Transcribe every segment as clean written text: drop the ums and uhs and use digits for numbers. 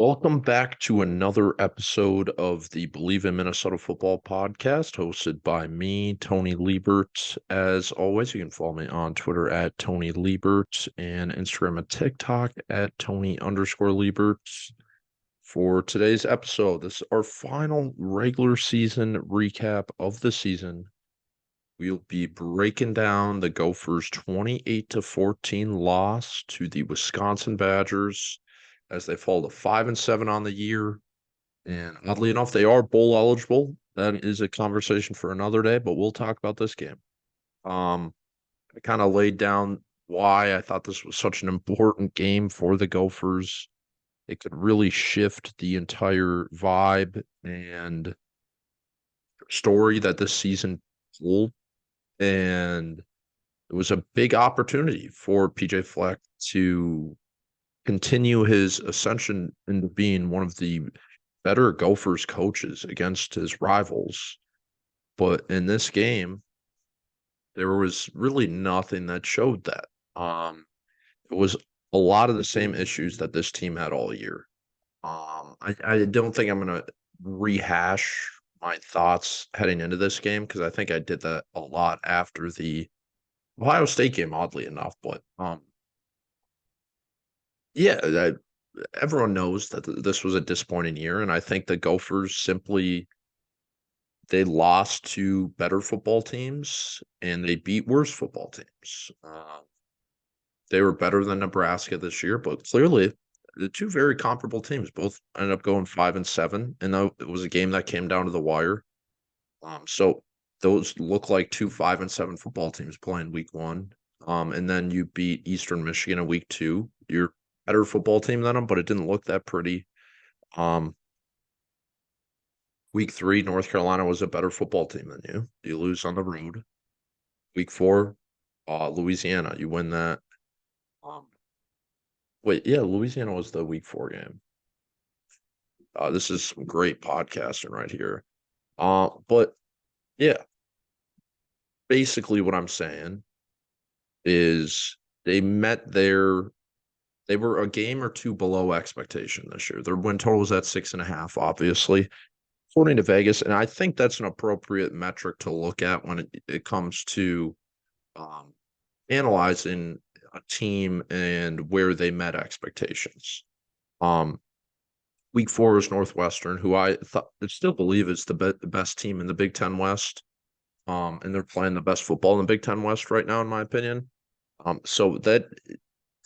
Welcome back to another episode of the Believe in Minnesota Football podcast, hosted by me, Tony Liebert. As always, you can follow me on Twitter at Tony Liebert and Instagram and TikTok at Tony_Liebert. For today's episode, this is our final regular season recap of the season. We'll be breaking down the Gophers' 28-14 loss to the Wisconsin Badgers as they fall to 5-7 on the year. And oddly enough, they are bowl eligible. That is a conversation for another day, but we'll talk about this game. I kind of laid down why I thought this was such an important game for the Gophers. It could really shift the entire vibe and story that this season pulled. And it was a big opportunity for PJ Fleck to continue his ascension into being one of the better Gophers coaches against his rivals. But in this game, there was really nothing that showed that. It was a lot of the same issues that this team had all year. I don't think I'm going to rehash my thoughts heading into this game because I think I did that a lot after the Ohio State game, oddly enough. But yeah, everyone knows that this was a disappointing year, and I think the Gophers simply they lost to better football teams and they beat worse football teams. They were better than Nebraska this year, but clearly the two very comparable teams both ended up going 5-7, and it was a game that came down to the wire. So those look like two 5-7 football teams playing week one. And then you beat Eastern Michigan in week two. You're a better football team than them, but it didn't look that pretty. Week three, North Carolina was a better football team than you. You lose on the road. Week four, Louisiana, you win that. Louisiana was the week four game. This is some great podcasting right here. But yeah, basically what I'm saying is they were a game or two below expectation this year. Their win total was at 6.5, obviously, according to Vegas. And I think that's an appropriate metric to look at when it comes to analyzing a team and where they met expectations. Week four is Northwestern, who I still believe is the best team in the Big Ten West. And they're playing the best football in the Big Ten West right now, in my opinion. So that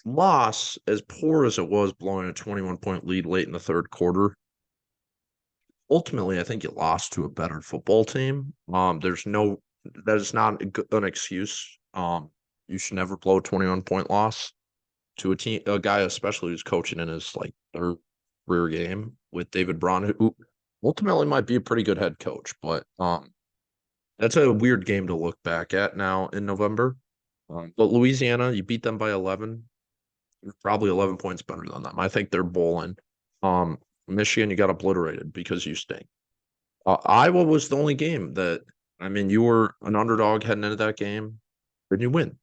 loss, as poor as it was, blowing a 21-point lead late in the third quarter, ultimately, I think you lost to a better football team. That is not an excuse. You should never blow a 21-point loss to a guy, especially who's coaching in his third career game with David Braun, who ultimately might be a pretty good head coach. But that's a weird game to look back at now in November. But Louisiana, you beat them by 11. You're probably 11 points better than them. I think they're bowling. Michigan, you got obliterated because you stink. Iowa was the only game you were an underdog heading into that game, and you win.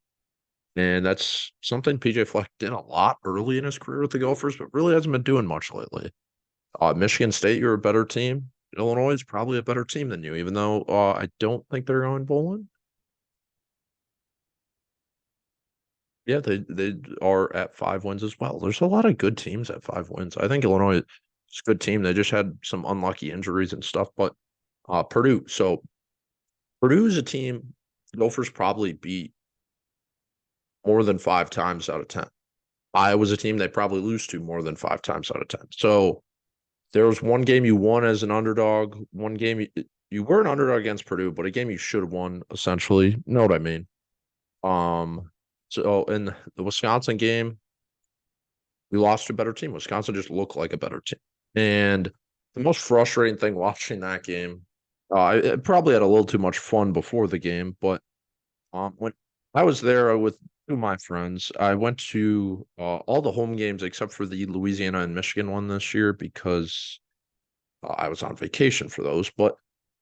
And that's something PJ Fleck did a lot early in his career with the Gophers, but really hasn't been doing much lately. Michigan State, you're a better team. Illinois is probably a better team than you, even though I don't think they're going bowling. Yeah, they are at 5 wins as well. There's a lot of good teams at 5 wins. I think Illinois is a good team. They just had some unlucky injuries and stuff. But Purdue, so Purdue is a team Gophers probably beat more than 5 times out of 10. Iowa's a team they probably lose to more than 5 times out of 10. So there was one game you won as an underdog. One game you were an underdog against Purdue, but a game you should have won, essentially. You know what I mean? So in the Wisconsin game, we lost to a better team. Wisconsin just looked like a better team. And the most frustrating thing watching that game, I probably had a little too much fun before the game, but when I was there with two of my friends, I went to all the home games except for the Louisiana and Michigan one this year because I was on vacation for those. But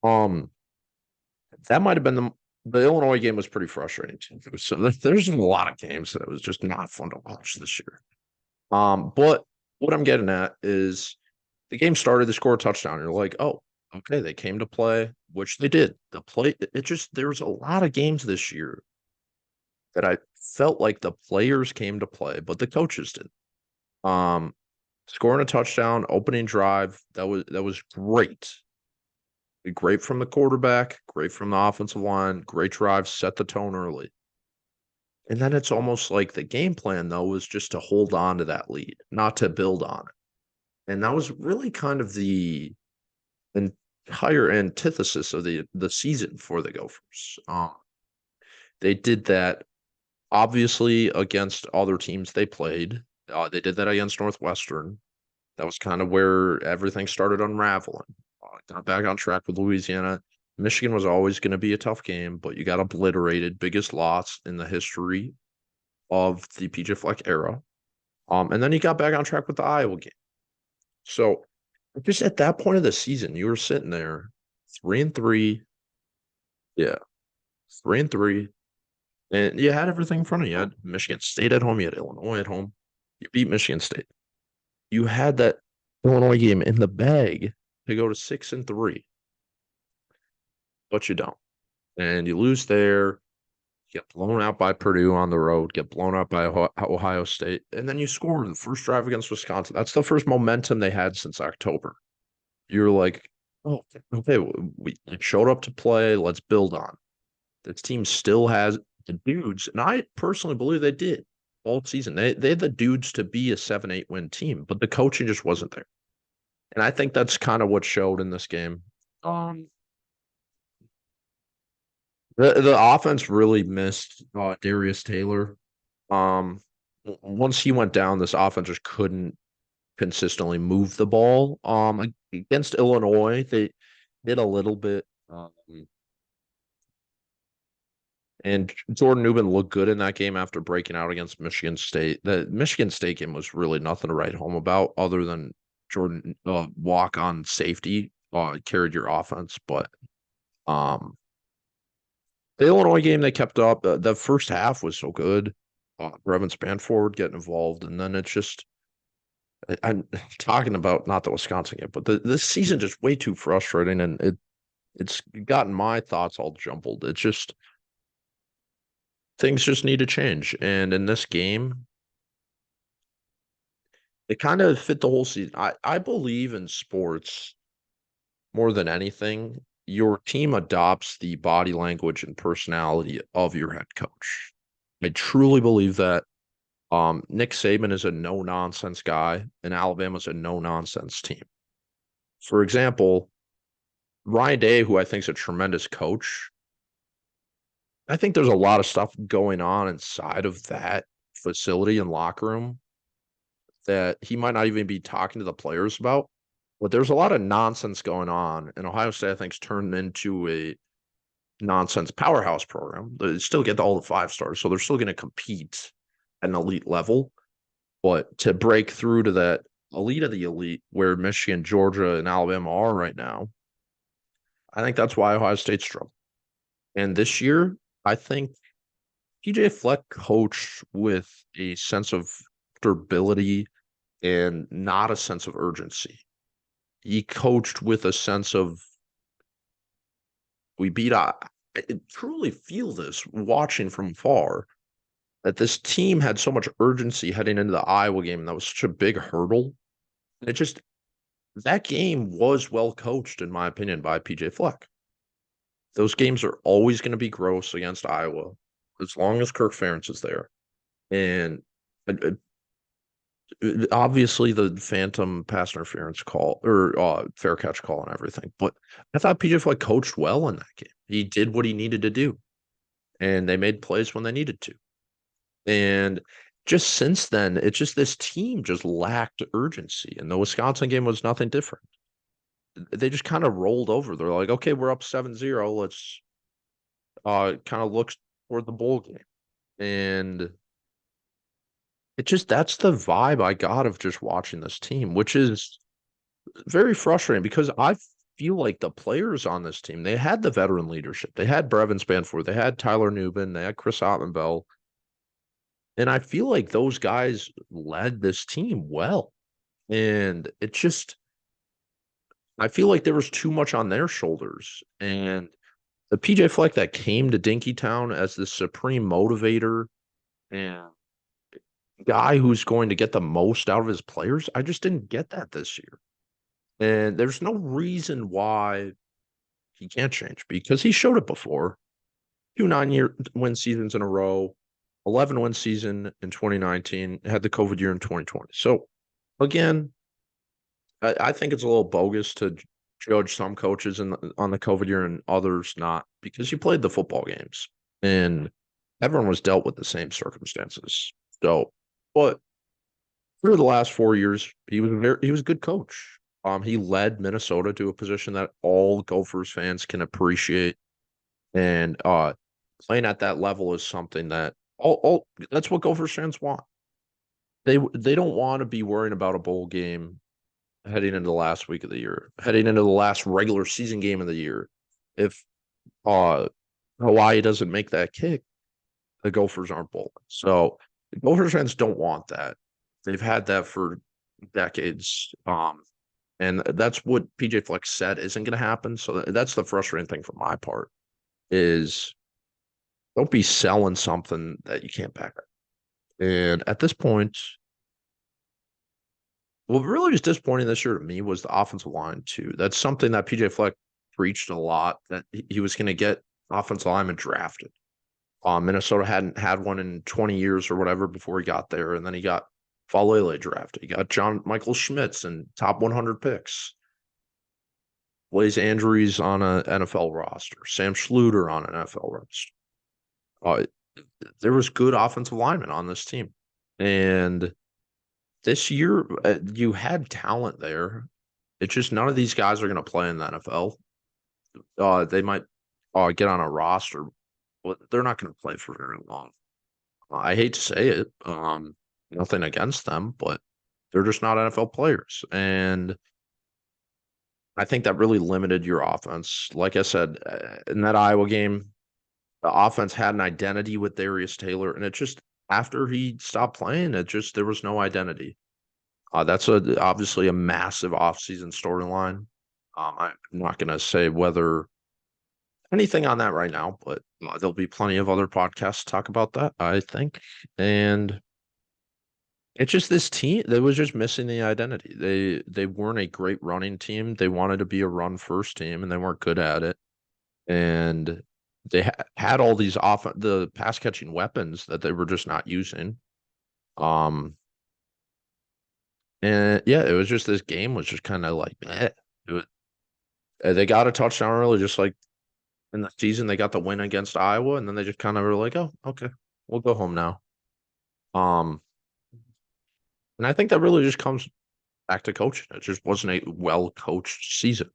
that might have been the Illinois game was pretty frustrating too. So there's a lot of games that was just not fun to watch this year. But what I'm getting at is The game started, they score a touchdown. You're like, oh, okay, they came to play, which they did. It just, there was a lot of games this year that I felt like the players came to play, but the coaches did. Um, Scoring a touchdown, opening drive, that was great. Great from the quarterback, great from the offensive line, great drive, set the tone early. And then it's almost like the game plan, though, was just to hold on to that lead, not to build on it. And that was really kind of the entire antithesis of the season for the Gophers. They did that obviously against other teams they played. They did that against Northwestern. That was kind of where everything started unraveling. Got back on track with Louisiana. Michigan was always going to be a tough game, but you got obliterated, biggest loss in the history of the PJ Fleck era. And then you got back on track with the Iowa game. So just at that point of the season, you were sitting there 3-3. Yeah, 3-3. And you had everything in front of you. You had Michigan State at home, you had Illinois at home. You beat Michigan State. You had that Illinois game in the bag to go to 6-3, but you don't. And you lose there, get blown out by Purdue on the road, get blown out by Ohio State, and then you score in the first drive against Wisconsin. That's the first momentum they had since October. You're like, oh, okay, we showed up to play. Let's build on. This team still has the dudes, and I personally believe they did all season. They had the dudes to be a 7-8 win team, but the coaching just wasn't there. And I think that's kind of what showed in this game. Um, the offense really missed Darius Taylor. Once he went down, this offense just couldn't consistently move the ball. Against Illinois, they did a little bit. And Jordan Newman looked good in that game after breaking out against Michigan State. The Michigan State game was really nothing to write home about other than Jordan walk on safety carried your offense. But um, the Illinois game, they kept up. The first half was so good. Brevin Spanford getting involved. And then it's just, I'm talking about not the Wisconsin game, but this season just way too frustrating. And it's gotten my thoughts all jumbled. It's just, things just need to change. And in this game, it kind of fit the whole season. I believe in sports more than anything. Your team adopts the body language and personality of your head coach. I truly believe that. Nick Saban is a no-nonsense guy, and Alabama's a no-nonsense team. For example, Ryan Day, who I think is a tremendous coach, I think there's a lot of stuff going on inside of that facility and locker room that he might not even be talking to the players about. But there's a lot of nonsense going on, and Ohio State, I think, is turned into a nonsense powerhouse program. They still get all the 5 stars, so they're still going to compete at an elite level. But to break through to that elite of the elite, where Michigan, Georgia, and Alabama are right now, I think that's why Ohio State's struggled. And this year, I think PJ Fleck coached with a sense of stability and not a sense of urgency. He coached with a sense of we beat. I truly feel this watching from far that this team had so much urgency heading into the Iowa game. And that was such a big hurdle. It just that game was well coached, in my opinion, by PJ Fleck. Those games are always going to be gross against Iowa as long as Kirk Ferentz is there. And obviously the phantom pass interference call or fair catch call and everything. But I thought PJ Fleck coached well in that game. He did what he needed to do, and they made plays when they needed to. And just since then, it's just this team just lacked urgency. And the Wisconsin game was nothing different. They just kind of rolled over. They're like, okay, we're up 7-0. Let's kind of look toward the bowl game. And it just that's the vibe I got of just watching this team, which is very frustrating because I feel like the players on this team, they had the veteran leadership. They had Brevin Spanford, they had Tyler Nubin, they had Chris Ottenbell. And I feel like those guys led this team well. And it just I feel like there was too much on their shoulders. And the PJ Fleck that came to Dinkytown as the supreme motivator and guy who's going to get the most out of his players, I just didn't get that this year. And there's no reason why he can't change because he showed it before. 2 9-year win seasons in a row, 11 win season in 2019, had the COVID year in 2020. So again, I think it's a little bogus to judge some coaches on the COVID year and others not because you played the football games and everyone was dealt with the same circumstances. So, but for the last 4 years, he was a good coach. He led Minnesota to a position that all Gophers fans can appreciate, and playing at that level is something that all that's what Gophers fans want. They don't want to be worrying about a bowl game heading into the last week of the year, heading into the last regular season game of the year. If uh Hawaii doesn't make that kick, the Gophers aren't bowling. So the Gophers fans don't want that. They've had that for decades. And that's what PJ Fleck said isn't going to happen. So that's the frustrating thing from my part is don't be selling something that you can't back up. And at this point, what really was disappointing this year to me was the offensive line too. That's something that PJ Fleck preached a lot that he was going to get offensive linemen drafted. Minnesota hadn't had one in 20 years or whatever before he got there, and then he got Falele drafted. He got John Michael Schmitz and top 100 picks. Blaze Andrews on an NFL roster. Sam Schluter on an NFL roster. Uh, there was good offensive linemen on this team, and this year you had talent there. It's just none of these guys are going to play in the NFL. They might get on a roster, but they're not going to play for very long. I hate to say it. Nothing against them, but they're just not NFL players. And I think that really limited your offense. Like I said, in that Iowa game, the offense had an identity with Darius Taylor, and it just after he stopped playing, there was no identity. That's obviously a massive offseason storyline. I'm not going to say whether anything on that right now, but there'll be plenty of other podcasts to talk about that, I think. And it's just this team that was just missing the identity. They weren't a great running team. They wanted to be a run first team, and they weren't good at it. And they had all these the pass catching weapons that they were just not using. And yeah, it was just this game was just kind of like they got a touchdown early, just like in the season they got the win against Iowa, and then they just kind of were like, oh, okay, we'll go home now. And I think that really just comes back to coaching. It just wasn't a well coached season.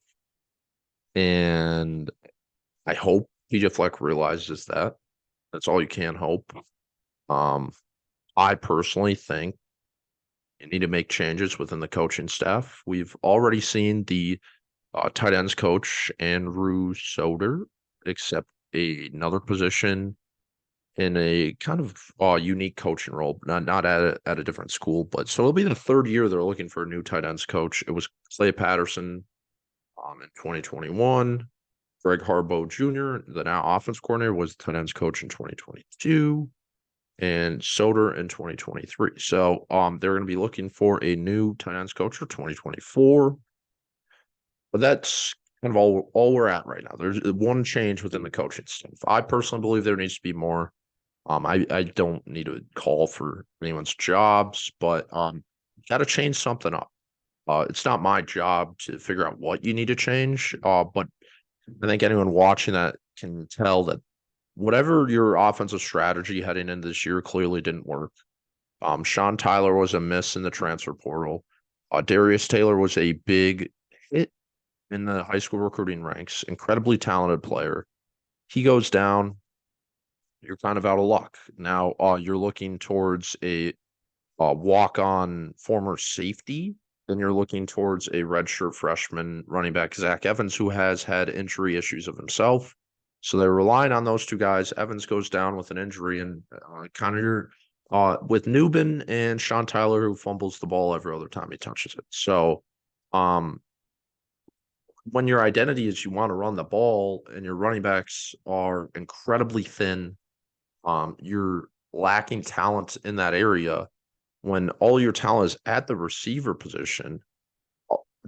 And I hope PJ Fleck realizes that. That's all you can hope. I personally think you need to make changes within the coaching staff. We've already seen the tight ends coach, Andrew Soder, accept another position in a kind of unique coaching role, not at a different school, but so it'll be the third year they're looking for a new tight ends coach. It was Clay Patterson in 2021. Greg Harbaugh Jr., the now offense coordinator, was the tight ends coach in 2022, and Soder in 2023. So they're going to be looking for a new tight ends coach for 2024. But that's kind of all we're at right now. There's one change within the coaching staff. I personally believe there needs to be more. I don't need to call for anyone's jobs, but got to change something up. It's not my job to figure out what you need to change, but I think anyone watching that can tell that whatever your offensive strategy heading into this year clearly didn't work. Sean Tyler was a miss in the transfer portal. Darius Taylor was a big hit in the high school recruiting ranks. Incredibly talented player. He goes down. You're kind of out of luck. Now you're looking towards a walk-on former safety. Then you're looking towards a redshirt freshman running back, Zach Evans, who has had injury issues of himself. So they're relying on those two guys. Evans goes down with an injury, and kind of with Newbin and Sean Tyler, who fumbles the ball every other time he touches it. So when your identity is you want to run the ball and your running backs are incredibly thin, you're lacking talent in that area when all your talent is at the receiver position.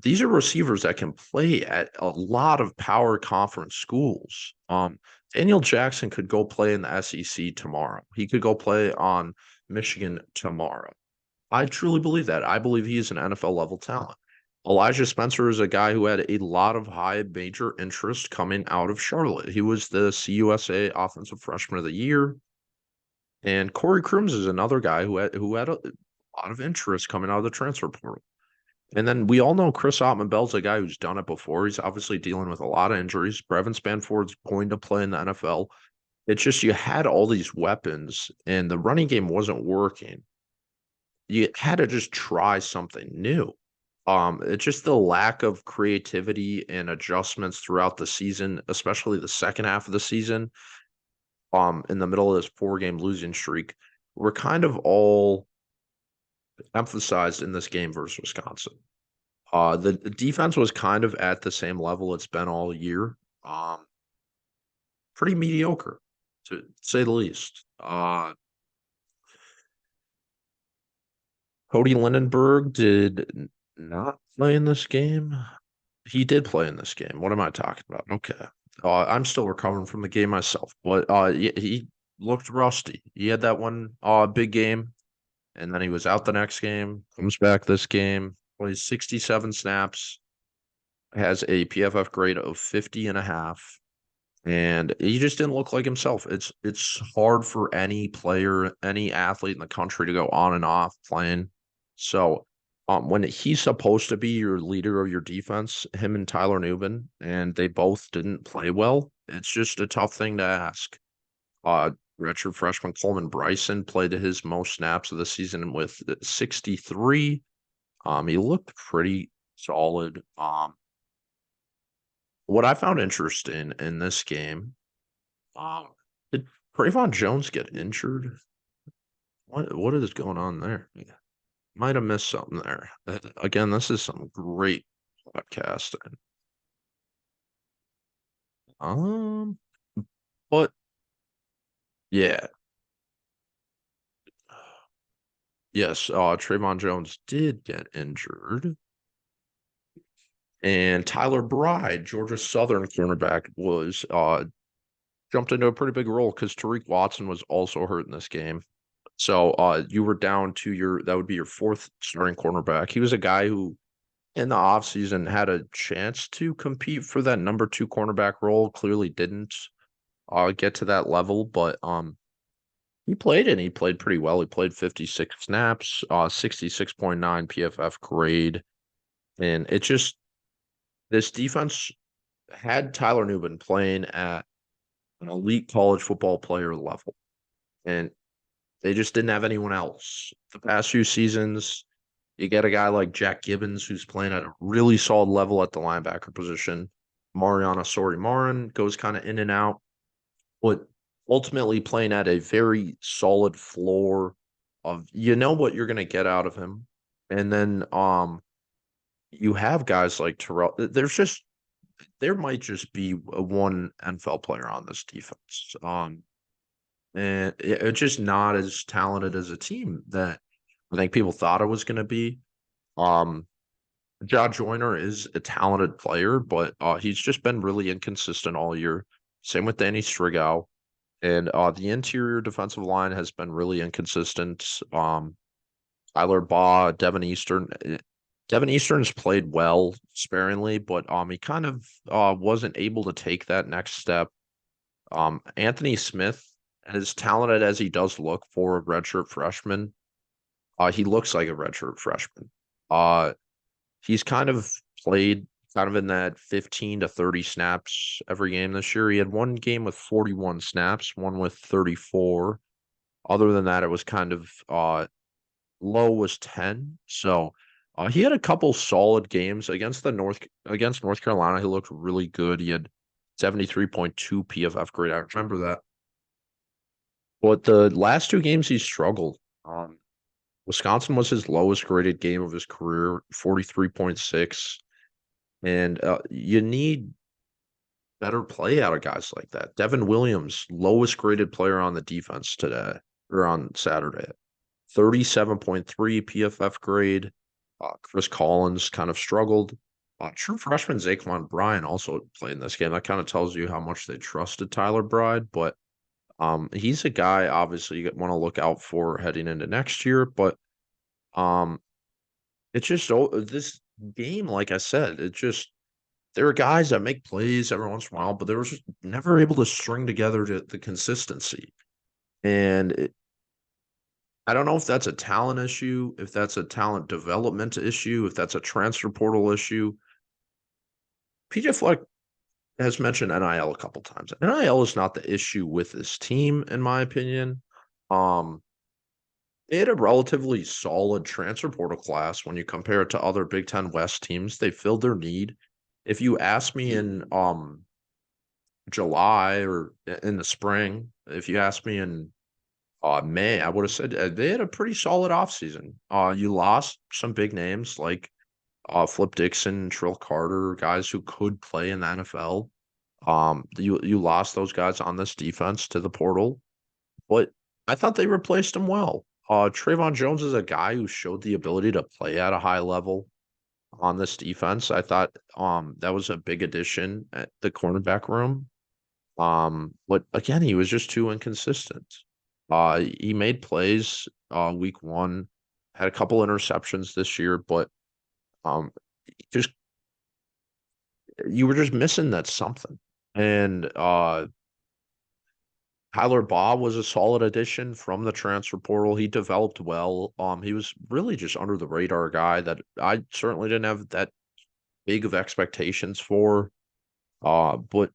These are receivers that can play at a lot of power conference schools. Daniel Jackson could go play in the SEC tomorrow. He could go play on Michigan tomorrow. I truly believe that. I believe he is an NFL level talent. Elijah Spencer is a guy who had a lot of high major interest coming out of Charlotte. He was the CUSA Offensive Freshman of the Year. And Corey Crooms is another guy who had a lot of interest coming out of the transfer portal. And then we all know Chris Ottman-Bell's a guy who's done it before. He's obviously dealing with a lot of injuries. Brevin Spanford's going to play in the NFL. It's just you had all these weapons, and the running game wasn't working. You had to just try something new. It's just the lack of creativity and adjustments throughout the season, especially the second half of the season, in the middle of this 4-game losing streak, were kind of all emphasized in this game versus Wisconsin. The defense was kind of at the same level it's been all year. Pretty mediocre, to say the least. Cody Lindenberg did not play in this game. He did play in this game. What am I talking about? Okay. I'm still recovering from the game myself, but he looked rusty. He had that one big game, and then he was out the next game, comes back this game, plays 67 snaps, has a PFF grade of 50.5, and he just didn't look like himself. It's hard for any player, any athlete in the country to go on and off playing. So when he's supposed to be your leader of your defense, him and Tyler Nubin, and they both didn't play well, it's just a tough thing to ask. Redshirt freshman Coleman Bryson played his most snaps of the season with 63. He looked pretty solid. What I found interesting in this game, did Trayvon Jones get injured? What is going on there? Might have missed something there. Again, this is some great podcasting. But yeah, yes, Trayvon Jones did get injured. And Tyler Bride, Georgia Southern cornerback, was jumped into a pretty big role because Tariq Watson was also hurt in this game. So you were down to that would be your fourth starting cornerback. He was a guy who in the offseason had a chance to compete for that number 2 cornerback role, clearly didn't get to that level, but he played and he played pretty well. He played 56 snaps, 66.9 PFF grade. And it just this defense had Tyler Nubin playing at an elite college football player level. And they just didn't have anyone else. The past few seasons, you get a guy like Jack Gibbons who's playing at a really solid level at the linebacker position. Mariana Sori-Marin goes kind of in and out, but ultimately playing at a very solid floor of what you're going to get out of him. And then you have guys like Terrell. There might just be one NFL player on this defense. And it's just not as talented as a team that I think people thought it was going to be. Ja Joyner is a talented player, but he's just been really inconsistent all year. Same with Danny Strigow. And the interior defensive line has been really inconsistent. Tyler Baugh, Devin Eastern. Devin Eastern's played well sparingly, but he kind of wasn't able to take that next step. Anthony Smith, as talented as he does look for a redshirt freshman, he looks like a redshirt freshman. He's kind of played kind of in that 15 to 30 snaps every game this year. He had one game with 41 snaps, one with 34. Other than that, it was kind of low was 10. So he had a couple solid games against North Carolina. He looked really good. He had 73.2 PFF grade. I remember that. But the last 2 games he struggled. Wisconsin was his lowest graded game of his career, 43.6. And you need better play out of guys like that. Devin Williams, lowest graded player on the defense today or on Saturday, 37.3 PFF grade. Chris Collins kind of struggled. True freshman Zaquan Bryan also played in this game. That kind of tells you how much they trusted Tyler Bride, but he's a guy obviously you want to look out for heading into next year. But um, it's just this game, like I said, it just there are guys that make plays every once in a while, but they were just never able to string together the consistency. And I don't know if that's a talent issue, if that's a talent development issue, if that's a transfer portal issue. PJ Fleck has mentioned NIL a couple times. NIL is not the issue with this team, in my opinion. Um, they had a relatively solid transfer portal class when you compare it to other Big Ten West teams. They filled their need. If you ask me in July or in the spring, if you asked me in May, I would have said they had a pretty solid offseason. You lost some big names like Flip Dixon, Trill Carter, guys who could play in the NFL. You lost those guys on this defense to the portal, but I thought they replaced them well. Trayvon Jones is a guy who showed the ability to play at a high level on this defense. I thought that was a big addition at the cornerback room. But again, he was just too inconsistent. He made plays week one, had a couple interceptions this year, but just you were just missing that something. And Tyler Baugh was a solid addition from the transfer portal. He developed well. He was really just under the radar guy that I certainly didn't have that big of expectations for. But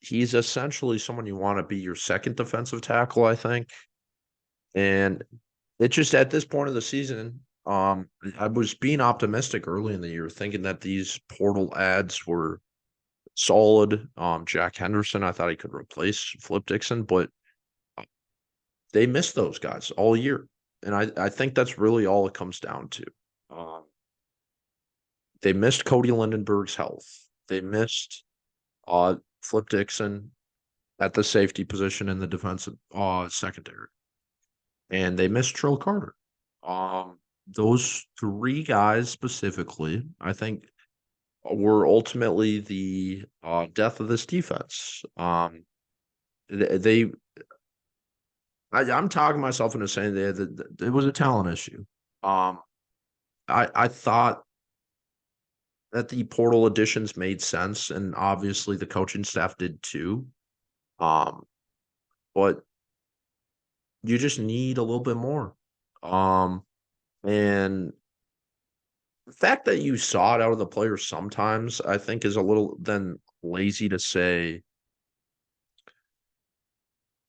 he's essentially someone you want to be your second defensive tackle, I think. And it just at this point of the season, I was being optimistic early in the year, thinking that these portal ads were solid. Jack Henderson, I thought he could replace Flip Dixon, but they missed those guys all year. And I think that's really all it comes down to. Um, they missed Cody Lindenberg's health. They missed Flip Dixon at the safety position in the defensive secondary. And they missed Trill Carter. Those three guys specifically, I think, were ultimately the death of this defense. They I'm talking myself into saying that it was a talent issue. Um, I thought that the portal additions made sense, and obviously the coaching staff did too. Um, but you just need a little bit more. And the fact that you saw it out of the players sometimes, I think, is a little then lazy to say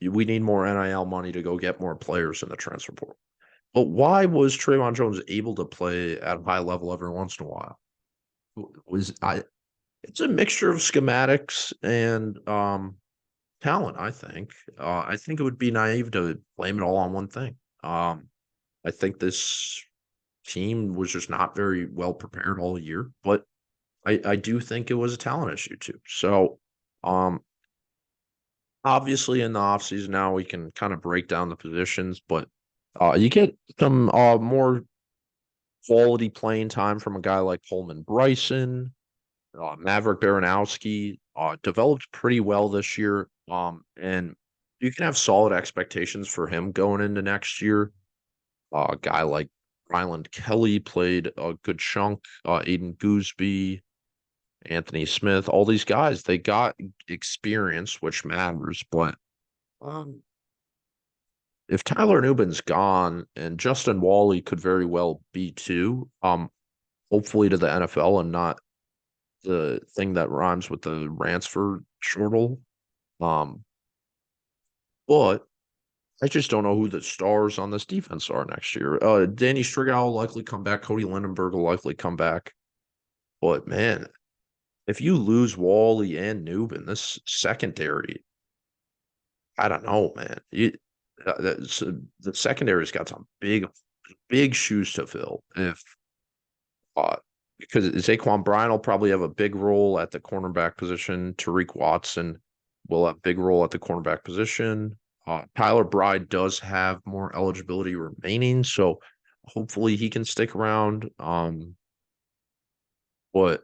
we need more NIL money to go get more players in the transfer portal. But why was Trayvon Jones able to play at a high level every once in a while? Was I? It's a mixture of schematics and talent. I think. I think it would be naive to blame it all on one thing. I think this team was just not very well prepared all year, but I do think it was a talent issue too. So, um, obviously in the offseason now we can kind of break down the positions, but you get some more quality playing time from a guy like Coleman Bryson, Maverick Baranowski, developed pretty well this year. And you can have solid expectations for him going into next year. A guy like Ryland Kelly played a good chunk. Aiden Gooseby, Anthony Smith, all these guys, they got experience, which matters. But um, if Tyler Newbin's gone, and Justin Wally could very well be too, hopefully to the NFL and not the thing that rhymes with the Ransford shortle. Um, but I just don't know who the stars on this defense are next year. Danny Strigow will likely come back. Cody Lindenberg will likely come back. But man, if you lose Wally and Newbin, this secondary, I don't know, man. The secondary's got some big shoes to fill. If because Zaquan Bryan will probably have a big role at the cornerback position. Tariq Watson will have a big role at the cornerback position. Tyler Bride does have more eligibility remaining, so hopefully he can stick around. But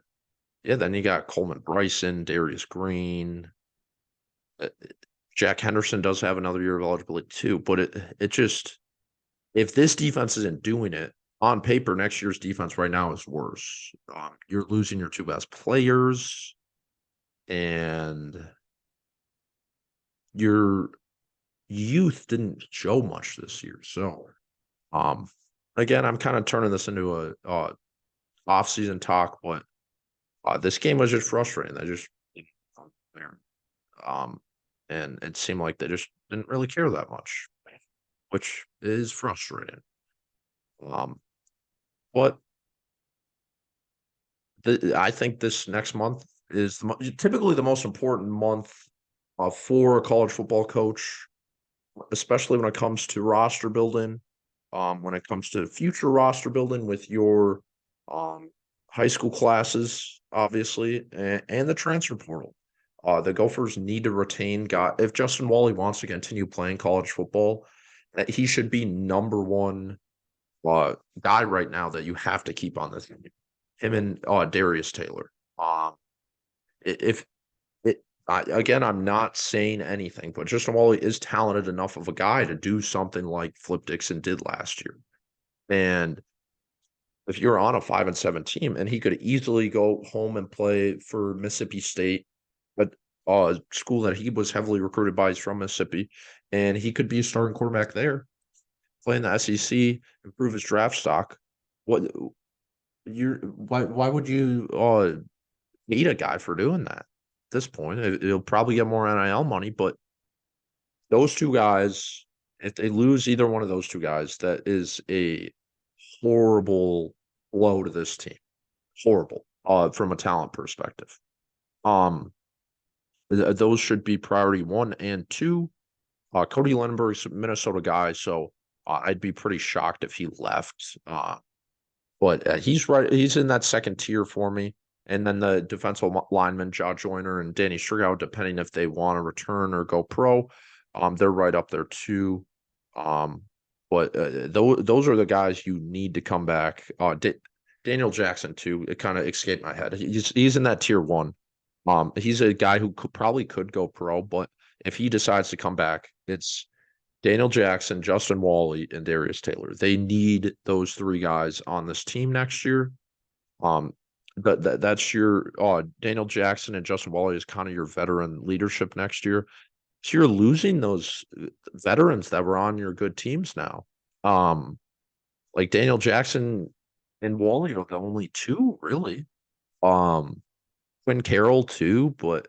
yeah, then you got Coleman Bryson, Darius Green. uh, Jack Henderson does have another year of eligibility too, but it just, if this defense isn't doing it on paper, next year's defense right now is worse. You're losing your two best players, and your youth didn't show much this year. So, um, again, I'm kind of turning this into a off-season talk, but this game was just frustrating. They just there, um, and it seemed like they just didn't really care that much, which is frustrating. Um, but I think this next month is typically the most important month for a college football coach, especially when it comes to roster building, when it comes to future roster building with your um, high school classes, obviously, and the transfer portal. The Gophers need to retain guy. If Justin Wally wants to continue playing college football, that he should be number one guy right now that you have to keep on this team. Him and Darius Taylor. If it again, I'm not saying anything, but Justin Wally is talented enough of a guy to do something like Flip Dixon did last year. And if you're on a 5-7 team, and he could easily go home and play for Mississippi State, but a school that he was heavily recruited by is from Mississippi, and he could be a starting quarterback there, play in the SEC, improve his draft stock. What you're why would you hate a guy for doing that? At this point, he'll probably get more NIL money, but those two guys, if they lose either one of those two guys, that is a horrible blow to this team. Horrible, from a talent perspective. Um, those should be priority 1 and 2. Cody Lindbergh's a Minnesota guy, so I'd be pretty shocked if he left. But he's right. He's in that second tier for me. And then the defensive lineman, Jaw Joyner and Danny Strigow, depending if they want to return or go pro, they're right up there too. Um, but those are the guys you need to come back. Daniel Jackson too. It kind of escaped my head. He's in that tier 1. He's a guy who probably could go pro, but if he decides to come back, it's Daniel Jackson, Justin Wally, and Darius Taylor. They need those 3 guys on this team next year. But that's your Daniel Jackson and Justin Wally is kind of your veteran leadership next year. So you're losing those veterans that were on your good teams now. Like Daniel Jackson and Wally are the only 2 really. Quinn Carroll too, but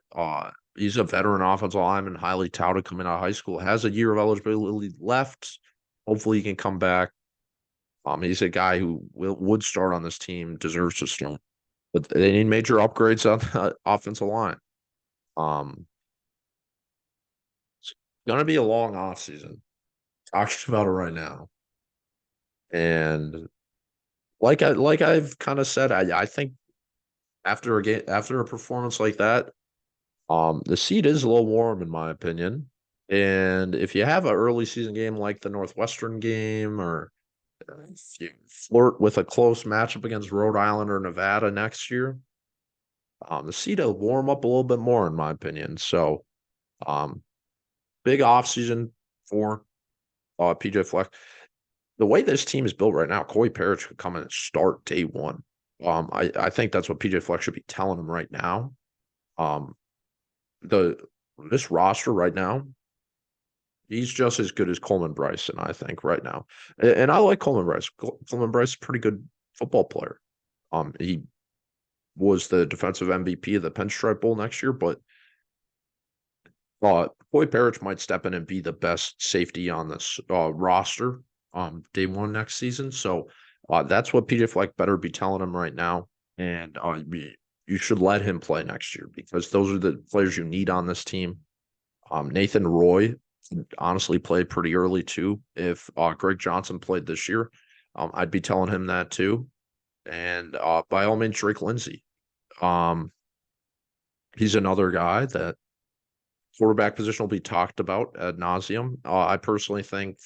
he's a veteran offensive lineman, highly touted coming out of high school, has a year of eligibility left. Hopefully he can come back. He's a guy who would start on this team, deserves to start. But they need major upgrades on the offensive line. It's gonna be a long offseason. Talking about it right now. And I've kind of said, I think after a performance like that, the seat is a little warm in my opinion. And if you have an early season game like the Northwestern game, or if you flirt with a close matchup against Rhode Island or Nevada next year, the seat will warm up a little bit more in my opinion. So, big offseason for PJ Fleck. The way this team is built right now, Corey Parrish could come in and start day 1. I think that's what PJ Fleck should be telling him right now. This roster right now, he's just as good as Coleman Bryson, I think, right now. And I like Coleman Bryce. Coleman Bryce is a pretty good football player. He was the defensive MVP of the Pinstripe Bowl next year, but Corey Parrish might step in and be the best safety on this roster day 1 next season. So that's what PJ Fleck better be telling him right now. And you should let him play next year because those are the players you need on this team. Nathan Roy honestly played pretty early too. If Greg Johnson played this year, I'd be telling him that too. And by all means, Drake Lindsey. Um, he's another guy that quarterback position will be talked about ad nauseum. I personally think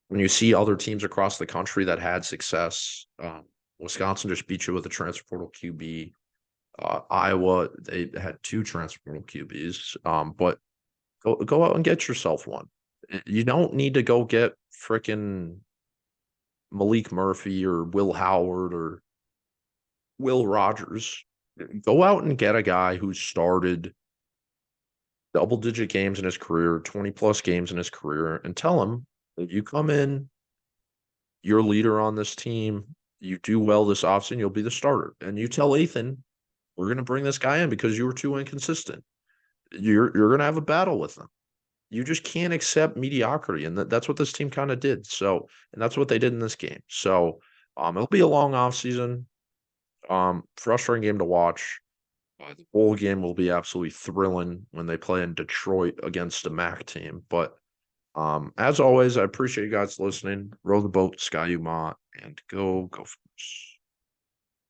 when you see other teams across the country that had success, Wisconsin just beat you with a transfer portal QB. Iowa, they had two transfer portal QBs. But go out and get yourself one. You don't need to go get frickin' Malik Murphy or Will Howard or Will Rogers. Go out and get a guy who started double-digit games in his career, 20+ games in his career, and tell him that you come in, you're a leader on this team, you do well this offseason, you'll be the starter. And you tell Ethan, we're going to bring this guy in because you were too inconsistent. You're going to have a battle with him. You just can't accept mediocrity, and that's what this team kind of did. So, and that's what they did in this game. So, it'll be a long offseason, frustrating game to watch. The bowl game will be absolutely thrilling when they play in Detroit against a MAC team. But as always, I appreciate you guys listening. Row the boat, Sky Umont, and go Gophers.